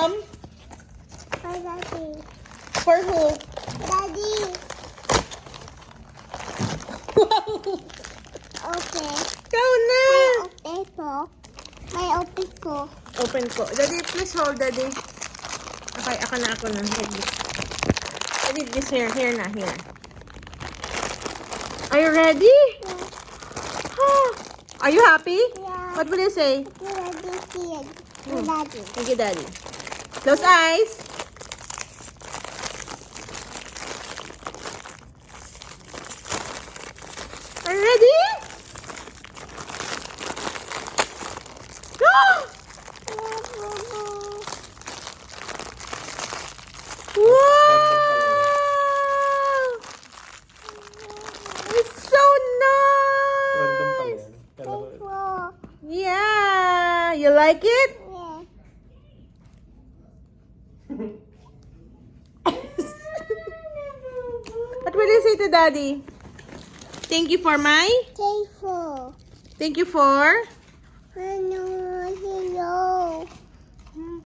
from? For Daddy. For who? Daddy. Wow! Okay. Ikaw na! May open ko. Open ko. Daddy, please hold, Daddy. Okay, ako na. Like this. Daddy, this here. Here na, here. Are you ready? Yeah. Huh. Are you happy? Yeah. What will you say? Daddy kid. Daddy. Thank you, Daddy. Close eyes. Are you ready? Wow! It's so Random pala nice! yan. Pero, Yeah! You like it? Yeah. What will you say to Daddy? Thank you for my... Thankful. Thank you for... Hello.